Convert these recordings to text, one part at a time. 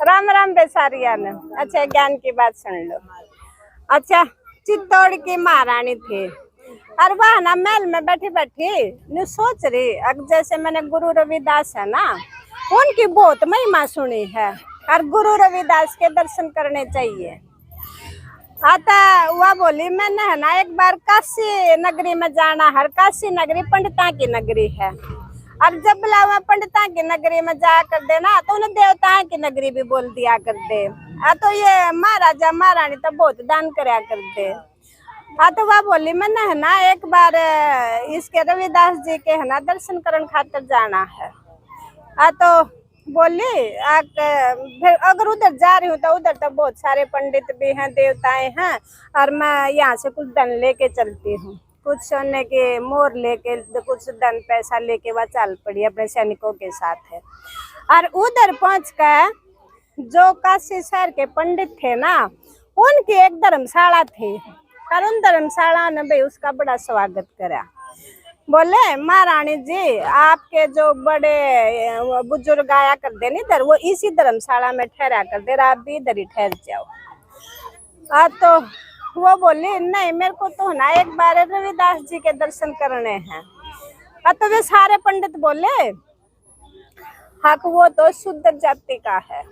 राम राम बेसारिया ने। अच्छा, ज्ञान की बात सुन लो। अच्छा, चित्तौड़ की महारानी थी और वह ना महल में बैठी बैठी ने सोच रही, अब जैसे मैंने गुरु रविदास है ना, उनकी बहुत महिमा सुनी है और गुरु रविदास के दर्शन करने चाहिए। आता वह बोली, मैंने है ना एक बार काशी नगरी में जाना है। काशी नगरी पंडिता की नगरी है और जब बुलावा पंडिता की नगरी में जा कर देना तो उन्हें देवताओं की नगरी भी बोल दिया कर दे। तो ये महाराजा महारानी तो बहुत दान कराया कर दे। तो वह बोली, मैंने है ना एक बार इसके रविदास जी के है ना दर्शन करने खातिर जाना है। तो बोली फिर अगर उधर जा रही हूँ तो उधर तो बहुत सारे पंडित भी हैं, देवताएं हैं, और मैं यहाँ से कुछ धन लेके चलती हूँ, कुछ सोने के मोर लेके, कुछ धन पैसा लेके वह चल पड़ी अपने सैनिकों के साथ है। और उधर पहुँच कर जो काशी शहर के पंडित थे ना, उनकी एक धर्मशाला थी और उन धर्मशाला ने भाई उसका बड़ा स्वागत करा। बोले, महारानी जी आपके जो बड़े बुजुर्ग आया कर दे इधर, वो इसी धर्मशाला में ठहरा कर दे, आप भी इधर ही ठहर जाओ। तो वो बोली, नहीं मेरे को तो ना एक बार रविदास जी के दर्शन करने हैं। तो वे सारे पंडित बोले, हाँ वो तो शुद्ध जाति का है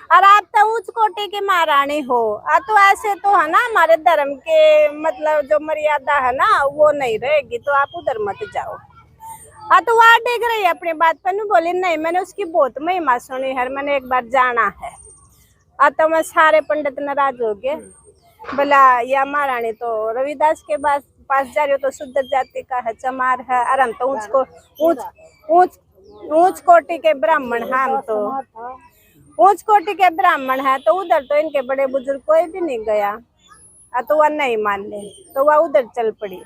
और आप तो उच्च कोटि की महारानी हो। तो ऐसे तो है ना हमारे धर्म के मतलब जो मर्यादा है ना वो नहीं रहेगी, तो आप उधर मत जाओ। तो वह देख रही है अपनी बात पर, नहीं बोली, नहीं मैंने उसकी बहुत महिमा सुनी है, मैंने एक बार जाना है। तो मैं सारे पंडित नाराज हो गए, बोला या महारानी तो रविदास के पास जा रही हो तो शुद्ध जाति का है, चमार है, और हम तो ऊंच कोटि के ब्राह्मण हैं, हम तो ऊंच कोटि के ब्राह्मण है, तो उधर तो इनके बड़े बुजुर्ग कोई भी नहीं गया। तो वह नहीं मान ले, तो वह उधर चल पड़ी।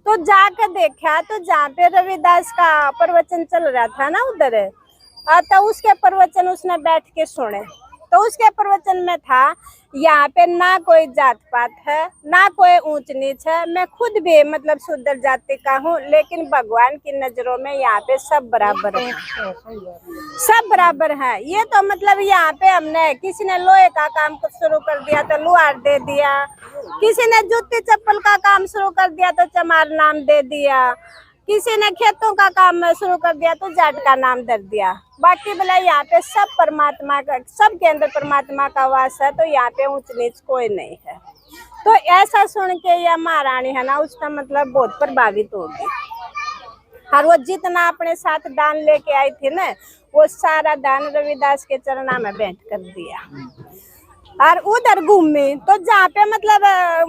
तो जाकर देखा तो जहाँ पे रविदास का प्रवचन चल रहा था ना उधर, तो उसके प्रवचन उसने बैठ के सुने। तो उसके प्रवचन में था, यहाँ पे ना कोई जात पात है, ना कोई ऊंच नीच है, मैं खुद भी मतलब शुद्ध जाति का हूँ, लेकिन भगवान की नजरों में यहाँ पे सब बराबर है, सब बराबर है। ये तो मतलब यहाँ पे हमने किसी ने लोहे का काम शुरू कर दिया तो लुहार दे दिया, किसी ने जूती चप्पल का काम शुरू कर दिया तो चमार नाम दे दिया, किसी ने खेतों का काम शुरू कर दिया तो जाट का नाम धर दिया। बाकी बोला यहाँ पे सब परमात्मा का, सबके अंदर परमात्मा का वास है, तो यहाँ पे ऊंच नीच कोई नहीं है। तो ऐसा सुन के यह महारानी है ना उसका मतलब बहुत प्रभावित होगी, और वो जितना अपने साथ दान लेके आई थी ना, वो सारा दान रविदास के चरणा में भेंट कर दिया। और उधर घूमी तो जहाँ पे मतलब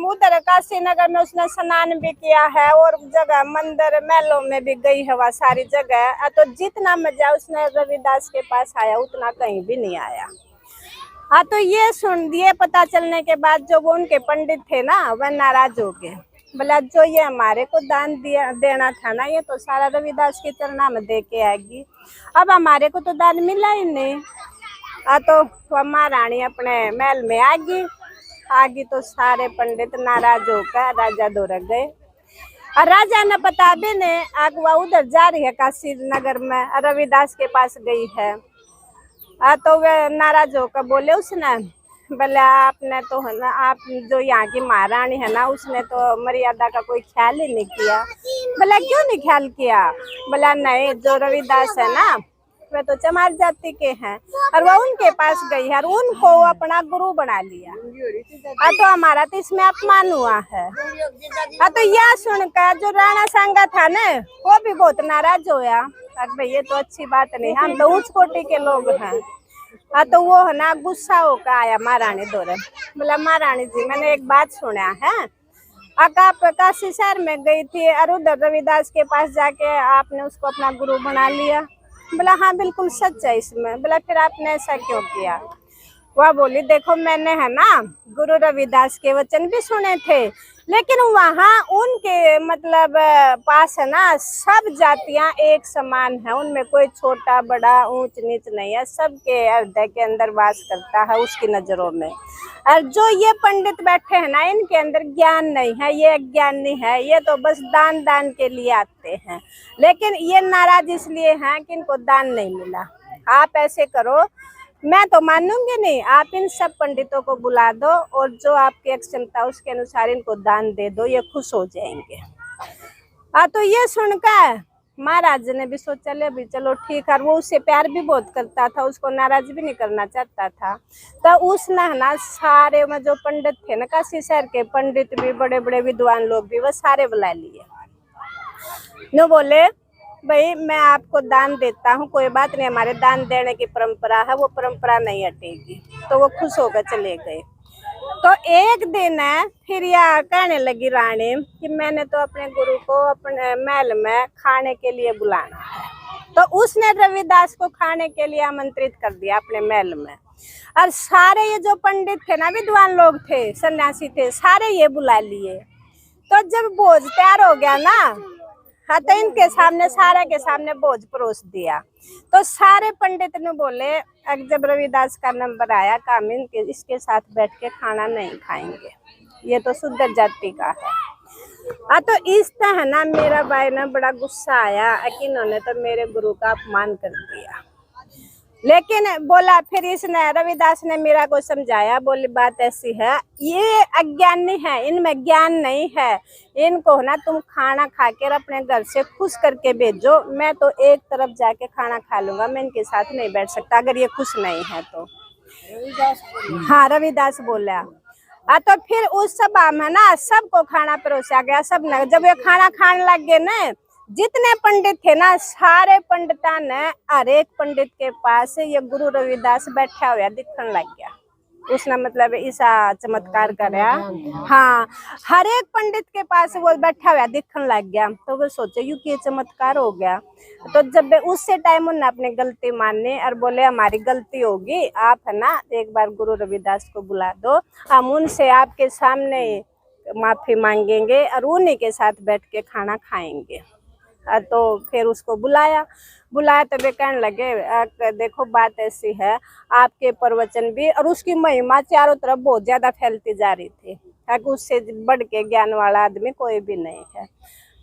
उधर काशी नगर में उसने स्नान भी किया है, और जगह मंदिर महलों में भी गई है वह सारी जगह। तो जितना मजा उसने रविदास के पास आया उतना कहीं भी नहीं आया। तो ये सुन दिए, पता चलने के बाद जो वो उनके पंडित थे ना वह नाराज हो गए, बोला जो ये हमारे को दान देना था ना, ये तो सारा रविदास के चरणा में दे के आएगी, अब हमारे को तो दान मिला ही नहीं। तो वह महारानी अपने महल में आगी तो सारे पंडित नाराज होकर राजा दौड़ गए। और राजा ने पता भी नहीं, आग वह उधर जा रही है काशी नगर में, रविदास के पास गई है। तो वे नाराज होकर बोले उसने, बोले आपने तो है ना, आप जो यहाँ की महारानी है ना उसने तो मर्यादा का कोई ख्याल ही नहीं किया। बोला क्यों नहीं ख्याल किया? बोला नहीं, जो रविदास है ना वे तो चमार जाति के हैं, और वह उनके पास गई है और उनको अपना गुरु बना लिया। तो हमारा तो इसमें अपमान हुआ है। तो यह सुनकर जो राणा सांगा था ना वो भी बहुत नाराज होया, भाई ये तो अच्छी बात नहीं, हम तो उच्च कोटि के लोग हैं। तो वो है ना गुस्सा होकर आया महारानी दौरे, बोला महारानी जी मैंने एक बात सुना है, आप काशी शहर में गई थी और उधर रविदास के पास जाके आपने उसको अपना गुरु बना लिया। बोला हाँ बिल्कुल सच है इसमें। बोला फिर आपने ऐसा क्यों किया? वह बोली, देखो मैंने है ना गुरु रविदास के वचन भी सुने थे, लेकिन वहाँ उनके मतलब पास है ना सब जातियाँ एक समान है, उनमें कोई छोटा बड़ा ऊंच नीच नहीं है, सबके हृदय के अंदर वास करता है उसकी नजरों में। और जो ये पंडित बैठे हैं ना इनके अंदर ज्ञान नहीं है, ये अज्ञानी है, ये तो बस दान के लिए आते हैं, लेकिन ये नाराज इसलिए हैं कि इनको दान नहीं मिला। आप ऐसे करो, मैं तो मानूंगी नहीं। आप इन सब पंडितों को बुला दो और जो आपकी क्षमता उसके अनुसार इनको दान दे दो, ये खुश हो जाएंगे। तो ये सुनकर महाराज ने भी सोचा ले भी चलो ठीक है। वो उससे प्यार भी बहुत करता था, उसको नाराज भी नहीं करना चाहता था। तो उसने ना सारे में जो पंडित थे ना, काशी शहर के पंडित भी, बड़े बड़े विद्वान लोग भी, वो सारे बुला लिए। नो बोले भाई मैं आपको दान देता हूँ, कोई बात नहीं, हमारे दान देने की परंपरा है, वो परंपरा नहीं हटेगी। तो वो खुश होकर चले गए। तो एक दिन है फिर यह कहने लगी रानी कि मैंने तो अपने गुरु को अपने महल में खाने के लिए बुलाना है। तो उसने रविदास को खाने के लिए आमंत्रित कर दिया अपने महल में। और सारे ये जो पंडित थे ना, विद्वान लोग थे, सन्यासी थे, सारे ये बुला लिए। तो जब भोज तैयार हो गया ना, हाँ, तो इनके सामने, सारे के सामने भोज परोस दिया। तो सारे पंडित ने बोले जब रविदास का नंबर आया, काम इनके इसके साथ बैठ के खाना नहीं खाएंगे, ये तो शुद्ध जाति का है। तो इस तरह ना मेरा भाई ना बड़ा गुस्सा आया कि इन्होंने तो मेरे गुरु का अपमान कर दिया। लेकिन बोला फिर इसने, रविदास ने मीरा को समझाया, बोली बात ऐसी है, ये अज्ञानी है, इनमें ज्ञान नहीं है, इनको ना तुम खाना खाकर अपने घर से खुश करके भेजो। मैं तो एक तरफ जाके खाना खा लूंगा, मैं इनके साथ नहीं बैठ सकता अगर ये खुश नहीं है तो। हाँ, रविदास बोला। तो फिर उस सभा में ना सबको खाना परोसा गया। सब ने जब ये खाना खाने लग गए ना, जितने पंडित थे ना, सारे पंडिता ने हर एक पंडित के पास ये गुरु रविदास बैठा हुआ दिखने लग गया। उसने मतलब ऐसा चमत्कार कराया। हाँ, हर एक पंडित के पास वो बैठा हुआ दिखने लग गया। तो वो सोचे यू कि चमत्कार हो गया। तो जब उससे टाइम उन्होंने अपनी गलती मानी और बोले हमारी गलती होगी, आप है ना एक बार गुरु रविदास को बुला दो, हम उनसे आपके सामने माफी मांगेंगे और उन्हीं के साथ बैठ के खाना खाएंगे। तो फिर उसको बुलाया तो वे कहने लगे देखो बात ऐसी है, आपके प्रवचन भी और उसकी महिमा चारों तरफ बहुत ज्यादा फैलती जा रही थी, ताकि उससे बढ़ के ज्ञान वाला आदमी कोई भी नहीं है।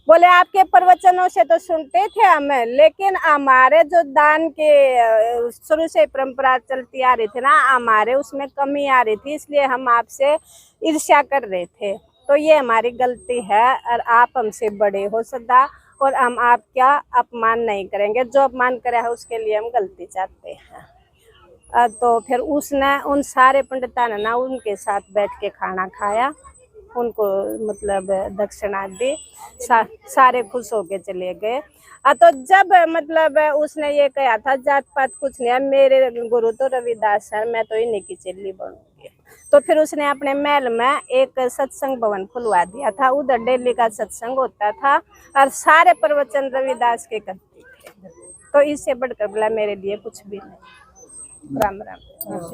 बोले आपके प्रवचनों से तो सुनते थे हम, लेकिन हमारे जो दान के शुरू से परंपरा चलती आ रही थी ना, हमारे उसमें कमी आ रही थी, इसलिए हम आपसे ईर्ष्या कर रहे थे। तो ये हमारी गलती है और आप हमसे बड़े हो सदा, और हम आपका अपमान नहीं करेंगे, जो अपमान करा है उसके लिए हम गलती चाहते हैं। तो फिर उसने उन सारे पंडिता ने ना उनके साथ बैठ के खाना खाया, उनको मतलब दक्षिणा दी, सारे खुश होके चले गए। तो जब मतलब उसने ये कहा था जात पात कुछ नहीं है, मेरे गुरु तो रविदास है, मैं तो इन्हीं की चेली बनूंगी। तो फिर उसने अपने महल में एक सत्संग भवन खुलवा दिया था, उधर डेली का सत्संग होता था और सारे प्रवचन रविदास के करते थे। तो इससे बढ़कर बोला मेरे लिए कुछ भी नहीं। राम राम।